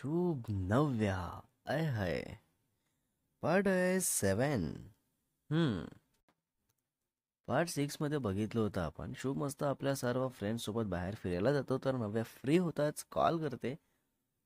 शुभ नव्या. I high. Part आहे 7. हम्म पार्ट 6 मध्ये बघितलं होतं आपण. शुभ मस्त आपल्या सर्व फ्रेंड्स सोबत बाहेर फिरायला जातो, तर नव्या फ्री होताच कॉल करते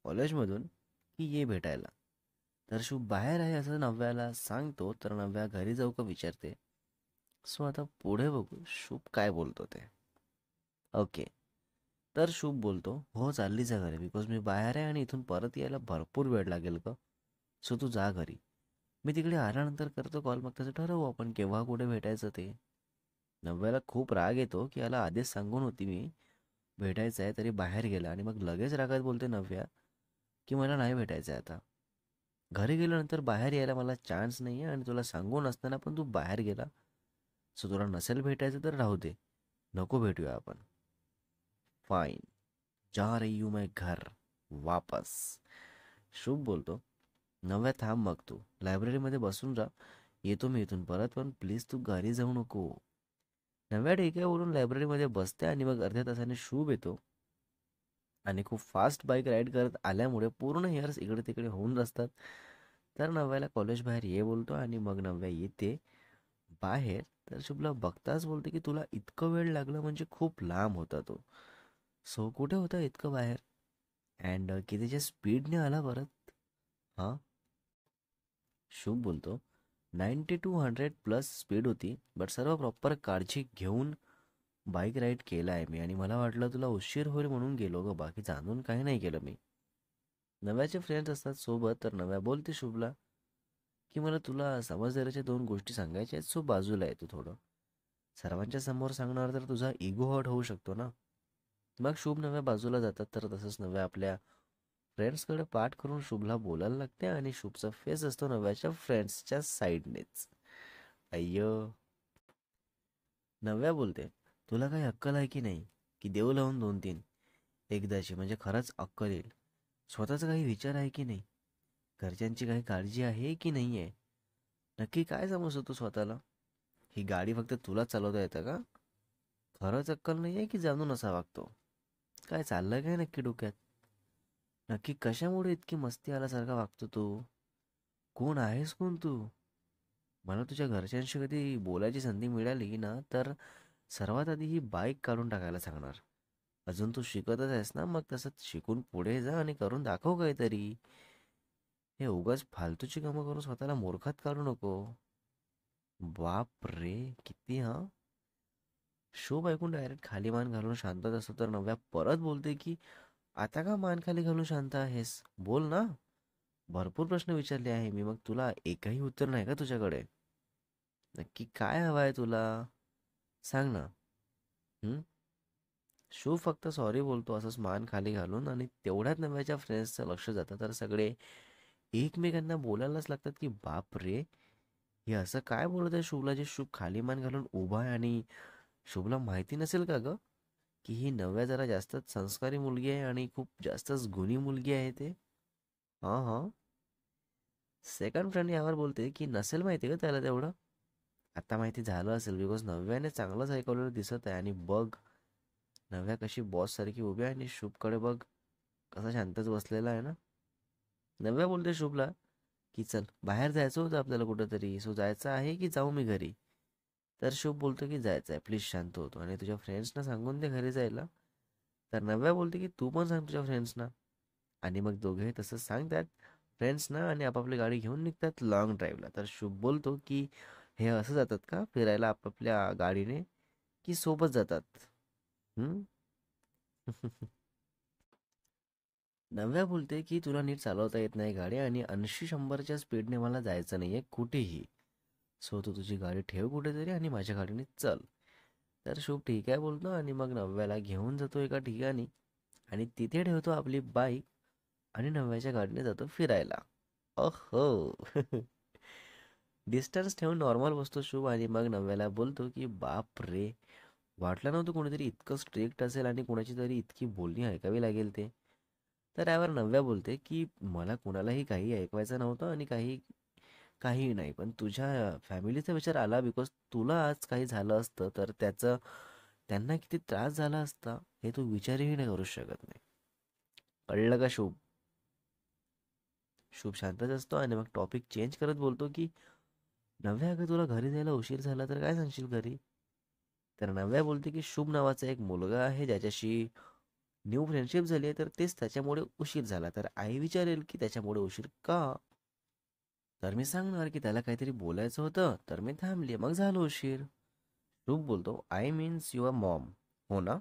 कॉलेजमधून की ये भेटायला. तर शुभ बाहेर आहे असं नव्याला सांगतो, तर नव्या घरी जाऊ का विचारते. सो आता पुढे बघू शुभ काय बोलतो ते. ओके. तर शुभ बोलतो, हो चालली जा घरी, बिकॉज मी बाहेर आहे आणि इथून परत यायला भरपूर वेळ लागेल का. सो तू जा घरी. मी तिकडे आल्यानंतर करतो कॉल, मग त्याचं ठरवू आपण केव्हा कुठे भेटायचं ते. नव्याला खूप राग येतो की याला आधीच सांगून होती मी भेटायचं आहे, तरी बाहेर गेला आणि मग लगेच रागात बोलते नव्या की मला नाही भेटायचं आहे आता. घरी गेल्यानंतर बाहेर यायला मला चान्स नाही आहे आणि तुला सांगून असताना पण तू बाहेर गेला. सो तुला नसेल भेटायचं तर राहू दे, नको भेटूया आपण. फाईन. जा रही हूँ मैं घर वापस. शुभ बोलतो, नव्या थांब मग तू लायब्ररीमध्ये बसून राहा, येतो मी इथून परत, पण प्लीज तू घरी जाऊ नको. नव्या ठीक आहे बोलून लायब्ररीमध्ये बसते आणि मग अर्ध्या तासाने शुभ येतो आणि खूप फास्ट बाईक राईड करत आल्यामुळे पूर्ण हेअर्स इकडे तिकडे होऊन असतात. तर नव्याला कॉलेज बाहेर ये बोलतो आणि मग नव्या येते बाहेर. तर शुभला बघताच बोलते की तुला इतकं वेळ लागलं म्हणजे खूप लांब होता तो. सो कुठे होता इतकं बाहेर, अँड कितीच्या स्पीडने आला परत. हां. शुभ बोलतो, 90 to 100 प्लस स्पीड होती, बट सर्व प्रॉपर काळजी घेऊन बाईक राईड केला आहे मी, आणि मला वाटलं तुला उशीर होईल म्हणून गेलो ग, बाकी जाणून काही नाही केलं मी. नव्याचे फ्रेंड्स असतात सोबत, तर नव्या बोलते शुभला की मला तुला समजदारीच्या दोन गोष्टी सांगायच्या आहेत, सो बाजूला आहे तू थोडं. सर्वांच्या समोर सांगणार तर तुझा इगो हर्ट होऊ शकतो ना. मग शुभ नव्या बाजूला जातात, तर तसंच नव्या आपल्या फ्रेंड्सकडे पाठ करून शुभला बोलायला लागते आणि शुभचा फेस असतो नव्याच्या फ्रेंड्सच्या साईडनेच. अय्यो. नव्या बोलते, तुला काही अक्कल आहे की नाही, की देऊ लावून 2-3 एकदाची, म्हणजे खरंच अक्कल येईल. स्वतःचा काही विचार आहे की नाही, घरच्यांची काही काळजी आहे की नाही आहे. नक्की काय समजतो तू स्वतःला. ही गाडी फक्त तुलाच चालवता येतं का. खरंच अक्कल नाही आहे की जाणून असा वागतो. काय चाललं काय नक्की डोक्यात. नक्की कशामुळे इतकी मस्ती आल्यासारखा वागतो तू. कोण आहेस कोण तू. मला तुझ्या घरच्यांशी कधी बोलायची संधी मिळाली ना, तर सर्वात आधी ही बाईक काढून टाकायला सांगणार. अजून तू शिकतच आहेस ना, मग तसंच शिकून पुढे जा आणि करून दाखव काहीतरी. हे उगाच फालतूची कामं करून स्वतःला मूर्खात काढू नको. बाप रे. किती हा. शोभ ऐकून डायरेक्ट खाली मान घालून शांतच असतो, तर नव्या परत बोलते की आता का मान खाली घालून शांत आहेस, बोल ना. भरपूर प्रश्न विचारले आहे मी, मग तुला एकही उत्तर नाही का तुझ्याकडे. नक्की काय हवं आहे तुला, सांग ना. हं? शिव फक्त सॉरी बोलतो असंच मान खाली घालून, आणि तेवढ्यात नव्याच्या फ्रेंड्सचं लक्ष जातं, तर सगळे एकमेकांना बोलायलाच लागतात की बाप रे, हे असं काय बोलत आहे शुभला, जे शुभ खाली मान घालून उभा आहे. आणि शुभला माहिती नसेल का ग, की ही नव्या जरा जास्तच संस्कारी मुलगी आहे आणि खूप जास्तच गुणी मुलगी आहे ते. हां हां. सेकंड फ्रेंड यावर बोलते की नसेल माहिती का त्याला तेवढं. आता माहिती झालं असेल, बिकॉज नव्याने चांगलंच ऐकवलेलं दिसत आहे. आणि बघ, नव्या कशी बॉस सारखी उभी आहे आणि शुभकडे बघ कसा शांतच बसलेला आहे ना. नव्या बोलते शुभला की चल बाहेर जायचं होतं आपल्याला कुठंतरी, सो जायचं आहे की जाऊ मी घरी. तर शुभ बोलतो की जायचं आहे, प्लीज शांत होतो आणि तुझ्या फ्रेंड्सना सांगून दे घरी जायला. तर नव्या बोलते की तू पण सांग तुझ्या फ्रेंड्सना. आणि मग दोघेही तसंच सांगतात फ्रेंड्सना आणि आपापली गाडी घेऊन निघतात लॉंग ड्राईव्हला. तर शुभ बोलतो की हे असं जातात का फिरायला आपापल्या गाडीने, की सोबत जातात. हम्म? नव्या बोलते की तुला नीट चालवता येत नाही गाडी, आणि 80-100च्या स्पीडने मला जायचं नाही आहे कुठेही. सो तू तुझी गाडी ठेव कुठेतरी आणि माझ्या गाडीने चल. तर शुभ ठीक आहे बोलतो आणि मग नव्याला घेऊन जातो एका ठिकाणी आणि तिथे ठेवतो आपली बाईक आणि नव्याच्या गाडीने जातो फिरायला. अहो. डिस्टन्स ठेवून नॉर्मल बसतो शुभ आणि मग नव्याला बोलतो की बाप रे, वाटलं नव्हतं कोणीतरी इतकं स्ट्रिक्ट असेल आणि कोणाची तरी इतकी बोलणी ऐकावी लागेल ते. तर यावर नव्या बोलते की मला कुणालाही काही ऐकवायचं नव्हतं आणि काहीही नाही, पण तुझ्या फॅमिलीचा विचार आला, बिकॉज तुला आज काही झालं असतं तर त्याचं त्यांना किती त्रास झाला असता हे तू विचारही नाही करू शकत नाही. कळलं का शुभ. शुभ शांतच असतो आणि मग टॉपिक चेंज करत बोलतो की नव्या, अगं तुला घरी जायला उशीर झाला तर काय सांगशील घरी? तर नव्या बोलते की शुभ नावाचा एक मुलगा आहे ज्याच्याशी न्यू फ्रेंडशिप झाली आहे, तर तेच त्याच्यामुळे उशीर झाला. तर आई विचारेल की त्याच्यामुळे उशीर का? तर मी सांगणार की त्याला काहीतरी बोलायचं होतं, तर मी थांबली, मग झालं उशीर. शुभ बोलतो, आय मीन्स युअर मॉम. हो ना?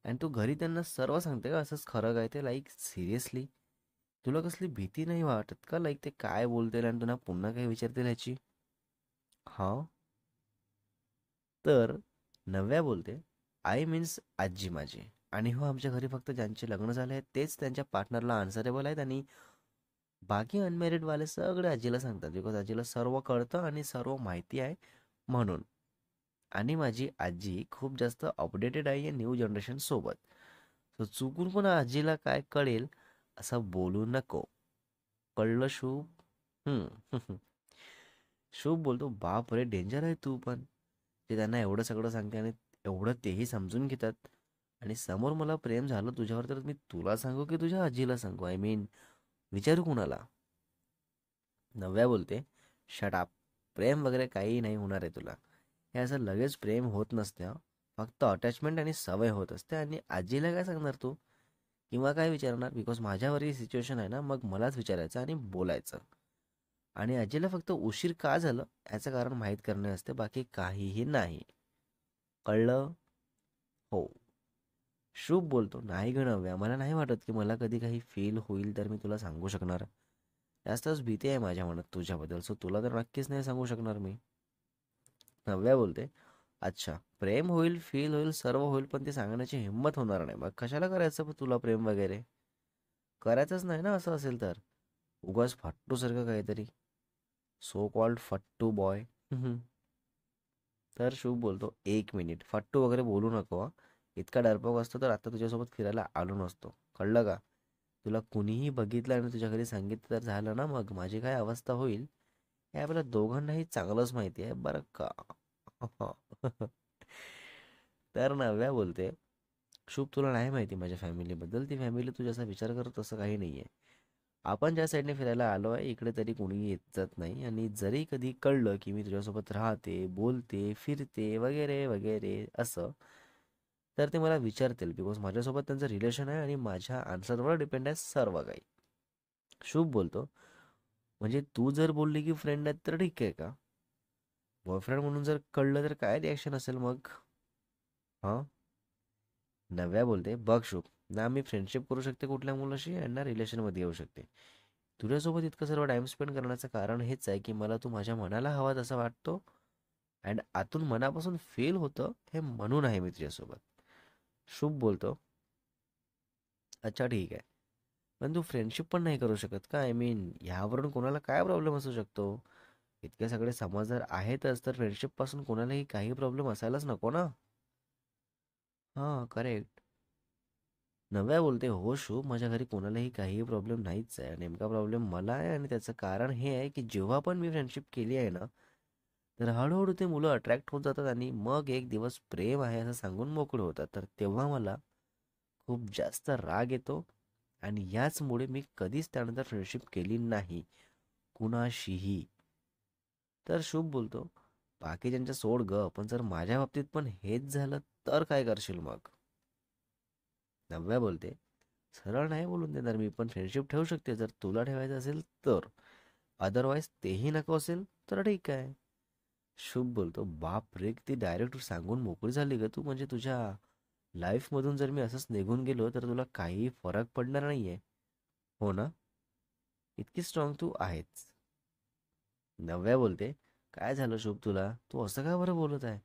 आणि तू घरी त्यांना सर्व सांगते का असंच खरं काय ते? Like seriously? तुला कसली भीती नाही वाटत का? लाईक ते काय बोलतील आणि तुला पुन्हा काही विचारतील ह्याची? हा. तर नव्या बोलते, आय मीन्स आजी माझी. आणि हो, आमच्या घरी फक्त ज्यांचे लग्न झाले आहेत तेच त्यांच्या पार्टनरला आन्सरेबल आहेत आणि बाकी अनमॅरिडवाले सगळे आजीला सांगतात, बिकॉज आजीला सर्व कळतं आणि सर्व माहिती आहे म्हणून. आणि माझी आजी खूप जास्त अपडेटेड आहे या न्यू जनरेशन सोबत. तर चुकून पण आजीला काय कळेल असं बोलू नको. कळलं शुभ? हम्म. शुभ बोलतो, बाप रे, डेंजर आहे तू पण. ते त्यांना एवढं सगळं सांगते आणि एवढं तेही समजून घेतात. आणि समोर मला प्रेम झालं तुझ्यावर तर मी तुला सांगू की तुझ्या आजीला सांगू? आय मीन, विचारू कुणाला? नव्या बोलते, शट अप. प्रेम वगैरे काही नाही होणार आहे तुला. हे असं लगेच प्रेम होत नसते हं. फक्त अटॅचमेंट आणि सवय होत असते. आणि आजीला काय सांगणार तू? किंवा काय विचारणार? बिकॉज माझ्यावर ही सिच्युएशन आहे ना, मग मलाच विचारायचं आणि बोलायचं. आणि आजीला फक्त उशीर का झालं याचं कारण माहीत करणे असते, बाकी काहीही नाही. कळलं? हो. शुभ बोलतो, नाही गं नव्या, मला नाही वाटत की मला कधी काही फील होईल तर मी तुला सांगू शकणार. जास्तच भीती आहे माझ्या मनात तुझ्याबद्दल, सो तुला तर नक्कीच नाही सांगू शकणार मी. नव्या बोलते, अच्छा, प्रेम होईल, फील होईल, सर्व होईल, पण ते सांगण्याची हिंमत होणार नाही. मग कशाला करायचं तुला प्रेम वगैरे? करायचंच नाही ना असं असेल तर. उगाच फट्टूसारखं काहीतरी. सो कॉल्ड फट्टू बॉय. तर शुभ बोलतो, एक मिनिट, फट्टू वगैरे बोलू नको हं. इतका डरपोक असतो तर आता तुझ्यासोबत फिरायला आलो नसतो. कळलं का? तुला कुणीही बघितलं आणि तुझ्या घरी सांगितलं तर झालं ना, मग माझी काय अवस्था होईल हे आपल्या दोघांनाही चांगलंच माहिती आहे बरं का. तर नव्या बोलते, शुभ तुला नाही माहिती माझ्या फॅमिलीबद्दल. ती फॅमिली तू जसा विचार करत तसं काही नाही आहे. आपण ज्या साईडने फिरायला आलो आहे इकडे तरी कोणी येत जात नाही. आणि जरी कधी कळलं की मी तुझ्यासोबत राहते, बोलते, फिरते वगैरे वगैरे असं, तर ते मला विचारतील, बिकॉज माझ्यासोबत त्यांचं रिलेशन आहे आणि माझ्या आन्सरवर डिपेंड आहे सर्व काही. शुभ बोलतो, म्हणजे तू जर बोलली की फ्रेंड आहेत तर ठीक आहे का? बॉयफ्रेंड म्हणून जर कळलं तर काय रिॲक्शन असेल मग? हां. नव्या बोलते, बघ शुभ, ना मी फ्रेंडशिप करू शकते कुठल्या मुलाशी आणि ना रिलेशनमध्ये येऊ शकते. तुझ्यासोबत इतकं सर्व टाइम स्पेंड करण्याचं कारण हेच आहे की मला तू माझ्या मनाला हवा तसा वाटतो. अँड आतून मनापासून फील होतं हे म्हणून आहे मी तुझ्यासोबत. शुभ बोलतो, अच्छा ठीक आहे. पण तू फ्रेंडशिप पण नाही करू शकत का? आय मीन, ह्यावरून कोणाला काय प्रॉब्लेम असू शकतो? इतके सगळे समजदार आहेतच तर फ्रेंडशिपपासून कोणालाही काही प्रॉब्लेम असायलाच नको ना. हां, करेक्ट. नव्या बोलते, हो शुभ, माझ्या घरी कोणालाही काहीही प्रॉब्लेम नाहीच आहे. नेमका प्रॉब्लेम मला आहे आणि त्याचं कारण हे आहे की जेव्हा पण मी फ्रेंडशिप केली आहे ना, तर हळूहळू ते मुलं अट्रॅक्ट होत जातात आणि मग एक दिवस प्रेम आहे असं सांगून मोकळे होतात. तर तेव्हा मला खूप जास्त राग येतो आणि याचमुळे मी कधीच त्यानंतर फ्रेंडशिप केली नाही कुणाशीही. तर शुभ बोलतो, बाकीच्यांच्या सोड ग, पण जर माझ्या बाबतीत पण हेच झालं तर काय करशील मग? नव्या बोलते, सरळ नाही बोलून देणार मी, पण फ्रेंडशिप ठेवू शकते जर तुला ठेवायचं असेल तर. अदरवाईज तेही नको असेल तर ठीक आहे. शुभ बोलतो, बाप रे, ती डायरेक्ट सांगून मोकळी झाली ग तू. म्हणजे तुझ्या लाईफमधून जर मी असंच निघून गेलो तर तुला काही फरक पडणार नाहीये. हो ना? इतकी स्ट्रॉंग तू आहेच. नव्या बोलते, काय झालं शुभ तुला? तू असं का बरं बोलत आहे?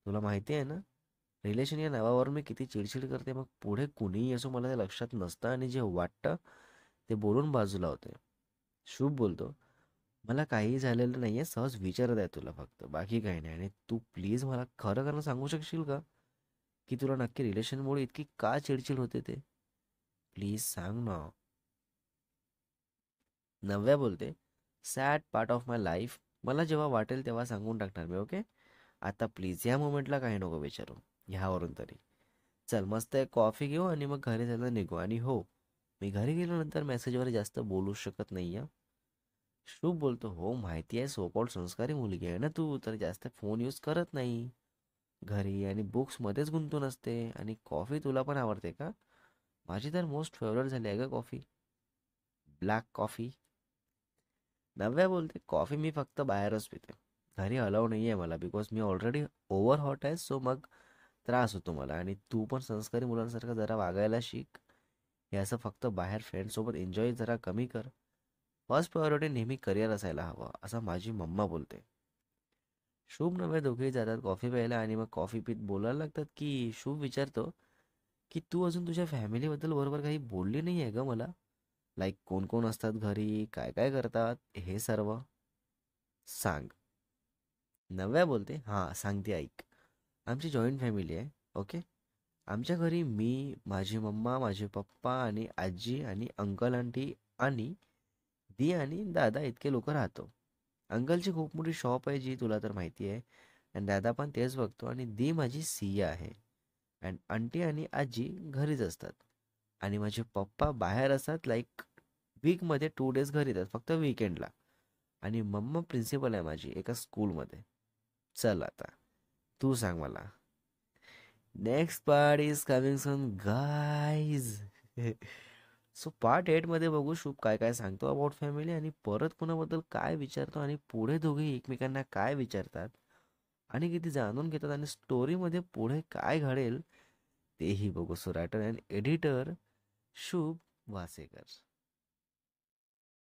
तुला माहिती आहे ना, रिलेशन या नावावर मी किती चिडचिड करते. मग पुढे कुणीही असो मला ते लक्षात नसतं आणि जे वाटतं ते बोलून बाजूला होते. शुभ बोलतो, मला काही झालेलं नाही आहे, सहज विचारत आहे तुला फक्त, बाकी काही नाही. आणि तू प्लीज मला खरं खरं सांगू शकशील का की तुला नक्की रिलेशनमुळे इतकी का चिडचिड होते ते? प्लीज सांग ना. नव्या बोलते, sad part of my life, मला जेव्हा वाटेल तेव्हा सांगून टाकणार मी, ओके? आता प्लीज या मोमेंटला काही नको विचारू, ह्यावरून तरी. चल, मस्त एक कॉफी घेऊ आणि मग घरी जायला निघू. आणि हो, मी घरी गेल्यानंतर मेसेजवर जास्त बोलू शकत नाही. शुभ बोलतो, हो माहिती आहे, सोकॉल्ड संस्कारी मुलगी आहे ना तू, तर जास्त फोन यूज करत नाही घरी आणि बुक्समध्येच गुंतून असते. आणि कॉफी तुला पण आवडते का? माझी तर मोस्ट फेवरेट झाली आहे का कॉफी, ब्लॅक कॉफी. नव्या बोलते, कॉफी मी फक्त बाहेरच पिते, घरी अलाव नाही आहे मला, because me already over hot आहे, सो मग त्रास होतो मला. आणि तू पण संस्कारी मुलांसारखं जरा वागायला शिक. हे असं फक्त बाहेर फ्रेंडसोबत एन्जॉय जरा कमी कर. फर्स्ट प्रायोरिटी नेहमी करिअर असायला हवं, असं माझी मम्मा बोलते. शुभ नव्हे दोघेही जातात कॉफी प्यायला आणि मग कॉफी पीत बोलायला लागतात की शुभ विचारतो की तू अजून तुझ्या फॅमिलीबद्दल बरोबर काही बोलली नाही आहे ग मला. लाईक कोण कोण असतात घरी, काय काय करतात, हे सर्व सांग. नव्या बोलते, हां सांगते ऐक. आमची जॉईंट फॅमिली आहे. ओके. आमच्या घरी मी, माझी मम्मा, माझे पप्पा आणि आजी आणि अंकल आंटी आणि दी आणि दादा इतके लोक राहतो. अंकलची खूप मोठी शॉप आहे जी तुला तर माहिती आहे. आणि दादा पण तेच बघतो आणि दी माझी सीए आहे. अँड आंटी आणि आजी घरीच असतात. आणि माझे पप्पा बाहेर असतात, लाईक वीकमध्ये 2 डेज घरी येतात फक्त वीकेंडला. आणि मम्मा प्रिन्सिपल आहे माझी एका स्कूलमध्ये. चल आता तू सांग मला. Next part is coming soon guys. So part 8 मध्ये बघू शुभ काय काय सांगतो अबाउट फॅमिली आणि परत कुणाबद्दल काय विचारतो आणि पुढे दोघे एकमेकांना काय विचारतात आणि किती जाणून घेतात आणि स्टोरीमध्ये पुढे काय घडेल तेही बघू. सो रायटर अँड एडिटर शुभ वासेकर.